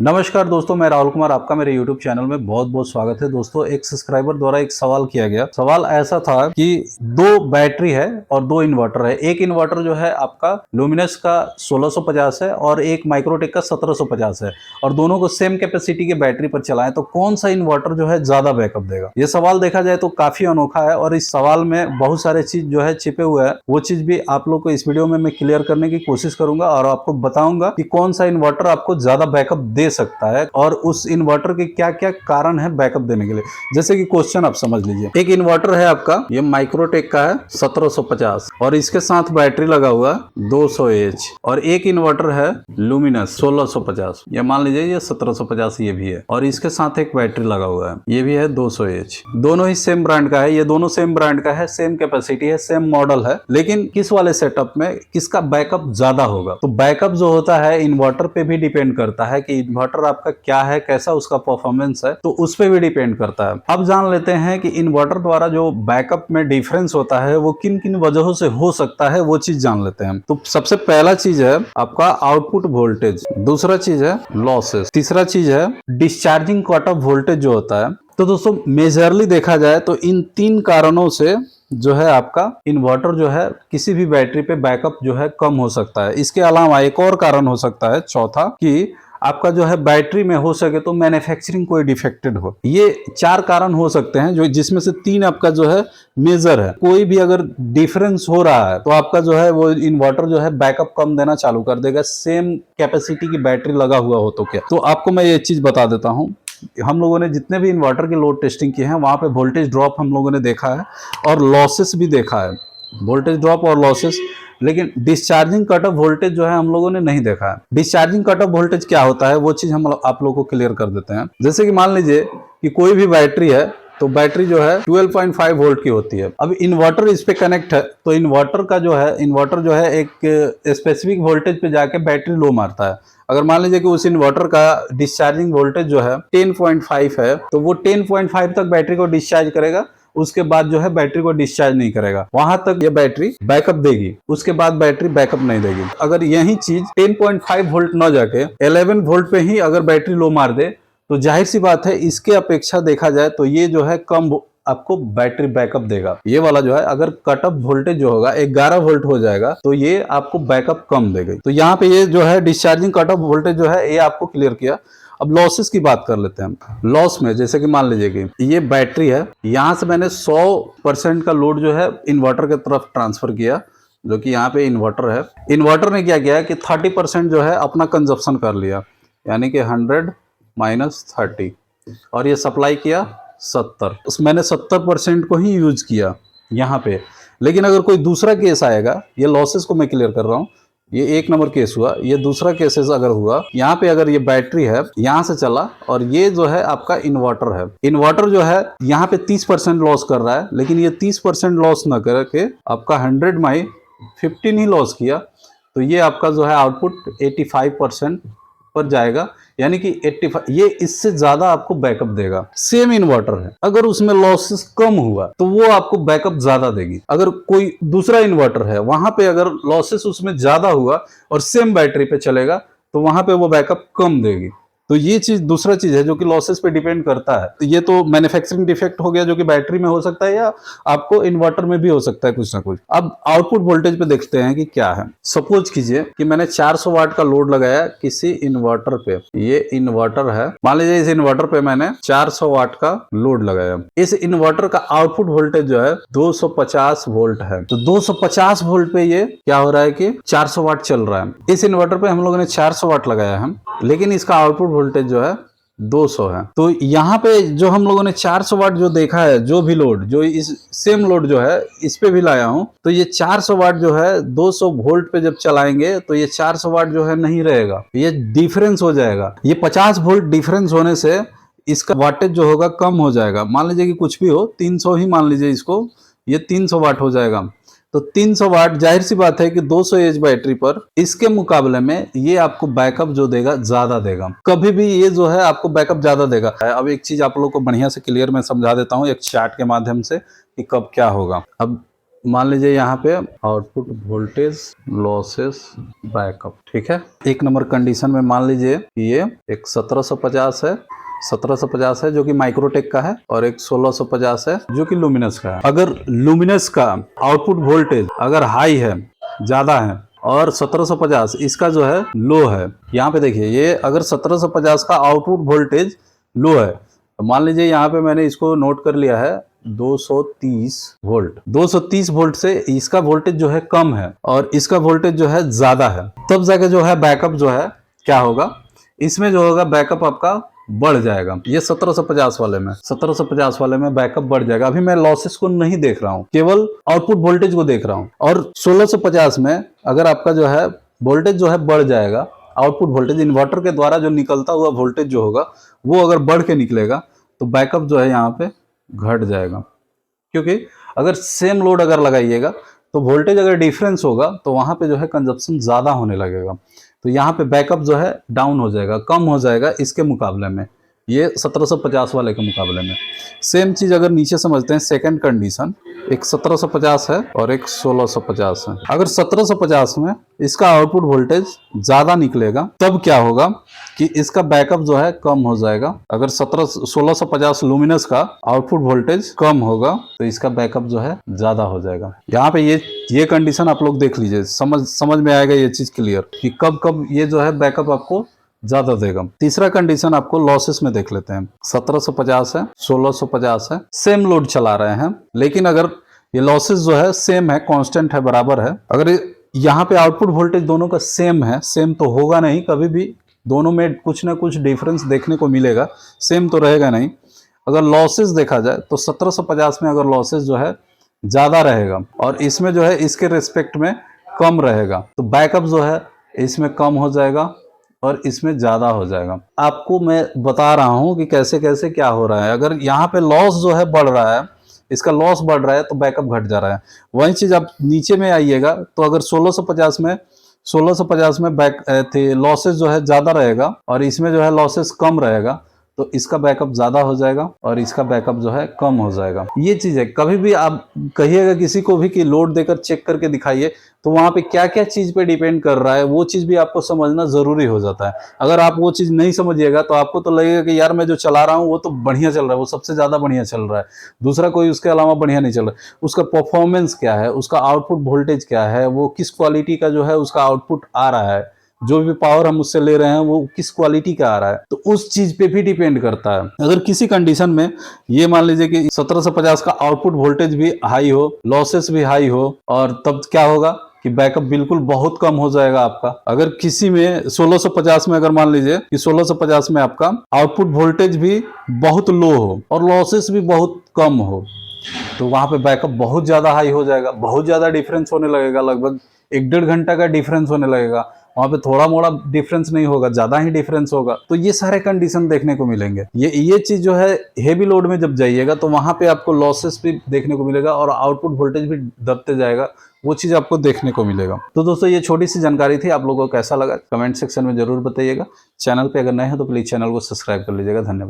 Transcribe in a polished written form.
नमस्कार दोस्तों, मैं राहुल कुमार, आपका मेरे YouTube चैनल में बहुत बहुत स्वागत है। दोस्तों, एक सब्सक्राइबर द्वारा एक सवाल किया गया। सवाल ऐसा था कि दो बैटरी है और दो इन्वर्टर है। एक इन्वर्टर जो है आपका लुमिनस का 1650 है और एक माइक्रोटेक का 1750 है और दोनों को सेम कैपेसिटी के बैटरी पर चलाएं तो कौन सा इन्वर्टर जो है ज्यादा बैकअप देगा। ये सवाल देखा जाए तो काफी अनोखा है और इस सवाल में बहुत सारे चीज जो है छिपे हुए हैं। वो चीज भी आप लोग को इस वीडियो में मैं क्लियर करने की कोशिश करूंगा और आपको बताऊंगा कि कौन सा इन्वर्टर आपको ज्यादा बैकअप दे सकता है और उस इन्वर्टर के क्या क्या कारण है बैकअप देने के लिए। जैसे कि क्वेश्चन आप समझ लीजिए, एक इन्वर्टर है आपका, ये माइक्रोटेक का है 1750 और इसके साथ बैटरी लगा हुआ 200 और एक इन्वर्टर है लुमिनस 1650। ये मान लीजिए ये 1750 ये भी है और इसके साथ एक बैटरी लगा हुआ है, ये भी है 200 दोनों ही सेम ब्रांड का है। ये दोनों सेम ब्रांड का है, सेम कैपेसिटी है, सेम मॉडल है, लेकिन किस वाले सेटअप में किसका बैकअप ज्यादा होगा। तो बैकअप जो होता है इन्वर्टर पे भी डिपेंड करता है कि इन्वर्टर आपका क्या है, कैसा उसका परफॉर्मेंस है, तो उस पे भी डिपेंड करता है। अब जान लेते हैं कि इन्वर्टर द्वारा जो बैकअप में डिफरेंस होता है वो किन किन वजहों से हो सकता है, वो चीज जान लेते हैं। तो सबसे पहला चीज है आपका आउटपुट वोल्टेज, दूसरा चीज है लॉसेस, तीसरा चीज है डिस्चार्जिंग कट ऑफ वोल्टेज जो होता है। तो दोस्तों, मेजरली देखा जाए तो इन तीन कारणों से जो है आपका इन्वर्टर जो है किसी भी बैटरी पे बैकअप जो है कम हो सकता है। इसके अलावा एक और कारण हो सकता है चौथा, कि आपका जो है बैटरी में हो सके तो मैन्युफैक्चरिंग कोई डिफेक्टेड हो। ये चार कारण हो सकते हैं, जो जिसमें से तीन आपका जो है मेजर है। कोई भी अगर डिफरेंस हो रहा है तो आपका जो है वो इन्वर्टर जो है बैकअप कम देना चालू कर देगा, सेम कैपेसिटी की बैटरी लगा हुआ हो तो क्या। तो आपको मैं ये चीज बता देता हूँ, हम लोगों ने जितने भी इन्वर्टर की लोड टेस्टिंग की है वहां पे वोल्टेज ड्रॉप हम लोगों ने देखा है और लॉसेस भी देखा है, वोल्टेज ड्रॉप और लॉसेस। लेकिन डिस्चार्जिंग कट ऑफ वोल्टेज जो है हम लोगों ने नहीं देखा है। डिस्चार्जिंग कट ऑफ वोल्टेज क्या होता है वो चीज हम आप लोगों को क्लियर कर देते हैं। जैसे कि मान लीजिए कि कोई भी बैटरी है, तो बैटरी जो है 12.5 वोल्ट की होती है। अब इन्वर्टर इस पे कनेक्ट है तो इन्वर्टर जो है एक स्पेसिफिक वोल्टेज पे जाके बैटरी लो मारता है। अगर मान लीजिए कि उस इन्वर्टर का डिस्चार्जिंग वोल्टेज जो है 10.5 है तो वो 10.5 तक बैटरी को डिस्चार्ज करेगा, उसके बाद जो है बैटरी को डिस्चार्ज नहीं करेगा। वहां तक ये बैटरी बैकअप देगी, उसके बाद बैटरी बैकअप नहीं देगी। अगर यही चीज 10.5 वोल्ट न जाके 11 वोल्ट पे ही अगर बैटरी लो मार दे तो जाहिर सी बात है इसके अपेक्षा देखा जाए तो ये जो है कम आपको बैटरी बैकअप देगा। ये वाला जो है अगर कट ऑफ वोल्टेज जो होगा 11 वोल्ट हो जाएगा तो ये आपको बैकअप कम देगा। तो यहाँ पे ये जो है डिस्चार्जिंग कट ऑफ वोल्टेज जो है ये आपको क्लियर किया। अब लॉसेस की बात कर लेते हैं। लॉस में जैसे कि मान लीजिए कि ये बैटरी है, यहां से मैंने 100% का लोड जो है इन्वर्टर की तरफ ट्रांसफर किया, जो कि यहाँ पे इन्वर्टर है। इन्वर्टर ने क्या किया कि 30% जो है अपना कंजप्शन कर लिया, यानी कि 100 माइनस 30 और ये सप्लाई किया 70। मैंने 70% को ही यूज किया यहाँ पे। लेकिन अगर कोई दूसरा केस आएगा, ये लॉसेस को मैं क्लियर कर रहा हूँ, ये एक नंबर केस हुआ। ये दूसरा केसेस अगर हुआ, यहाँ पे अगर ये बैटरी है यहाँ से चला और ये जो है आपका इन्वर्टर है, इन्वर्टर जो है यहाँ पे 30% लॉस कर रहा है, लेकिन ये 30% लॉस ना करके आपका 100 माई 15 ही लॉस किया, तो ये आपका जो है आउटपुट 85% पर जाएगा, यानी कि 85। ये इससे ज्यादा आपको बैकअप देगा। सेम इन्वर्टर है, अगर उसमें लॉसेस कम हुआ तो वो आपको बैकअप ज्यादा देगी। अगर कोई दूसरा इन्वर्टर है वहां पे अगर लॉसेस उसमें ज्यादा हुआ और सेम बैटरी पे चलेगा तो वहां पे वो बैकअप कम देगी। तो ये चीज दूसरा चीज है जो कि लॉसेस पे डिपेंड करता है। तो ये तो मैन्युफैक्चरिंग डिफेक्ट हो गया जो कि बैटरी में हो सकता है या आपको इन्वर्टर में भी हो सकता है कुछ ना कुछ। अब आउटपुट वोल्टेज पे देखते हैं कि क्या है। सपोज कीजिए कि मैंने 400 वाट का लोड लगाया किसी इन्वर्टर पे। ये इन्वर्टर है, मान लीजिए इस इन्वर्टर पे मैंने 400 वाट का लोड लगाया। इस इन्वर्टर का आउटपुट वोल्टेज जो है 250 वोल्ट है। तो 250 वोल्ट पे ये क्या हो रहा है कि 400 वाट चल रहा है। इस इन्वर्टर पे हम लोगों ने 400 वाट लगाया है, लेकिन इसका आउटपुट वोल्टेज जो है 200 है। तो यहाँ पे जो हम लोगों ने 400 वाट जो देखा है, जो भी लोड, जो इस सेम लोड जो है इस पे भी लाया हूं, तो ये 400 वाट जो है 200 वोल्ट पे जब चलाएंगे तो ये 400 वाट जो है नहीं रहेगा, ये डिफरेंस हो जाएगा। ये 50 वोल्ट डिफरेंस होने से इसका वाटेज जो होगा कम हो जाएगा। मान लीजिए कि कुछ भी हो, 300 ही मान लीजिए इसको, ये 300 वाट हो जाएगा। तो 300 वाट जाहिर सी बात है कि 200 एच बैटरी पर इसके मुकाबले में ये आपको बैकअप जो देगा ज्यादा देगा। कभी भी ये जो है आपको बैकअप ज्यादा देगा। अब एक चीज आप लोग को बढ़िया से क्लियर मैं समझा देता हूँ एक चार्ट के माध्यम से कि कब क्या होगा। अब मान लीजिए यहाँ पे आउटपुट वोल्टेज लॉसेस बैकअप, ठीक है। एक नंबर कंडीशन में मान लीजिए कि ये एक 1750 है, 1750 है जो कि माइक्रोटेक का है, और एक 1650 है जो कि लुमिनस का है। अगर लुमिनस का आउटपुट वोल्टेज अगर हाई है, ज्यादा है, और 1750 इसका जो है लो है, यहाँ पे देखिए ये अगर 1750 का आउटपुट वोल्टेज लो है तो मान लीजिए यहाँ पे मैंने इसको नोट कर लिया है 230 वोल्ट। 230 वोल्ट से इसका वोल्टेज जो है कम है और इसका वोल्टेज जो है ज्यादा है, तब जाके जो है बैकअप जो है क्या होगा, इसमें जो होगा बैकअप आपका बढ़ जाएगा। ये 1750 वाले में, 1750 वाले में बैकअप बढ़ जाएगा। अभी मैं लॉसेस को नहीं देख रहा हूं, केवल आउटपुट वोल्टेज को देख रहा हूं। और 1650 में अगर आपका जो है वोल्टेज जो है बढ़ जाएगा, आउटपुट वोल्टेज इन्वर्टर के द्वारा जो निकलता हुआ वोल्टेज जो होगा वो अगर बढ़ के निकलेगा तो बैकअप जो है यहाँ पे घट जाएगा। क्योंकि अगर सेम लोड अगर लगाइएगा तो वोल्टेज अगर डिफरेंस होगा तो वहां पे जो है कंजप्शन ज्यादा होने लगेगा, तो यहाँ पे बैकअप जो है डाउन हो जाएगा, कम हो जाएगा इसके मुकाबले में, ये 1750 वाले के मुकाबले में। सेम चीज अगर नीचे समझते हैं, सेकंड कंडीशन, एक 1750 है और एक 1650 है। अगर 1750 में इसका आउटपुट वोल्टेज ज्यादा निकलेगा तब क्या होगा कि इसका बैकअप जो है कम हो जाएगा। अगर 1650 लुमिनस का आउटपुट वोल्टेज कम होगा तो इसका बैकअप जो है ज्यादा हो जाएगा। यहाँ पे ये कंडीशन आप लोग देख लीजिए, समझ में आएगा ये चीज क्लियर कि कब कब ये जो है बैकअप आपको ज्यादा देगा। तीसरा कंडीशन आपको लॉसेस में देख लेते हैं। 1750 है, 1650 है, सेम लोड चला रहे हैं, लेकिन अगर ये लॉसेस जो है सेम है, कांस्टेंट है, बराबर है, अगर यहाँ पे आउटपुट वोल्टेज दोनों का सेम है, सेम तो होगा नहीं कभी भी, दोनों में कुछ ना कुछ डिफरेंस देखने को मिलेगा, सेम तो रहेगा नहीं। अगर लॉसेस देखा जाए तो 1750 में अगर लॉसेस जो है ज्यादा रहेगा और इसमें जो है इसके रिस्पेक्ट में कम रहेगा, तो बैकअप जो है इसमें कम हो जाएगा और इसमें ज्यादा हो जाएगा। आपको मैं बता रहा हूं कि कैसे कैसे क्या हो रहा है। अगर यहाँ पे लॉस जो है बढ़ रहा है, इसका लॉस बढ़ रहा है तो बैकअप घट जा रहा है। वही चीज आप नीचे में आइएगा तो अगर 1650 में बैक थे लॉसेस जो है ज्यादा रहेगा और इसमें जो है लॉसेस कम रहेगा, तो इसका बैकअप ज्यादा हो जाएगा और इसका बैकअप जो है कम हो जाएगा। ये चीज है, कभी भी आप कहिएगा किसी को भी कि लोड देकर चेक करके दिखाइए, तो वहां पे क्या क्या चीज पे डिपेंड कर रहा है वो चीज भी आपको समझना जरूरी हो जाता है। अगर आप वो चीज नहीं समझिएगा तो आपको तो लगेगा कि यार मैं जो चला रहा हूँ वो तो बढ़िया चल रहा है, वो सबसे ज्यादा बढ़िया चल रहा है, दूसरा कोई उसके अलावा बढ़िया नहीं चल रहा है। उसका परफॉर्मेंस क्या है, उसका आउटपुट वोल्टेज क्या है, वो किस क्वालिटी का जो है उसका आउटपुट आ रहा है, जो भी पावर हम उससे ले रहे हैं वो किस क्वालिटी का आ रहा है, तो उस चीज पे भी डिपेंड करता है। अगर किसी कंडीशन में ये मान लीजिए कि 1750 का आउटपुट वोल्टेज भी हाई हो, लॉसेस भी हाई हो, और तब क्या होगा कि बैकअप बिल्कुल बहुत कम हो जाएगा आपका। अगर किसी में 1650 में अगर मान लीजिए कि 1650 में आपका आउटपुट वोल्टेज भी बहुत लो हो और लॉसेस भी बहुत कम हो, तो वहां पे बैकअप बहुत ज्यादा हाई हो जाएगा, बहुत ज्यादा डिफरेंस होने लगेगा, लगभग 1-1.5 घंटा का डिफरेंस होने लगेगा। वहां पे थोड़ा मोड़ा डिफरेंस नहीं होगा, ज्यादा ही डिफरेंस होगा। तो ये सारे कंडीशन देखने को मिलेंगे। ये चीज जो है हेवी लोड में जब जाइएगा तो वहां पे आपको लॉसेस भी देखने को मिलेगा और आउटपुट वोल्टेज भी दबते जाएगा, वो चीज आपको देखने को मिलेगा। तो दोस्तों ये छोटी सी जानकारी थी, आप लोगों को कैसा लगा कमेंट सेक्शन में जरूर बताइएगा। चैनल पे अगर नए हैं तो प्लीज चैनल को सब्सक्राइब कर लीजिएगा। धन्यवाद।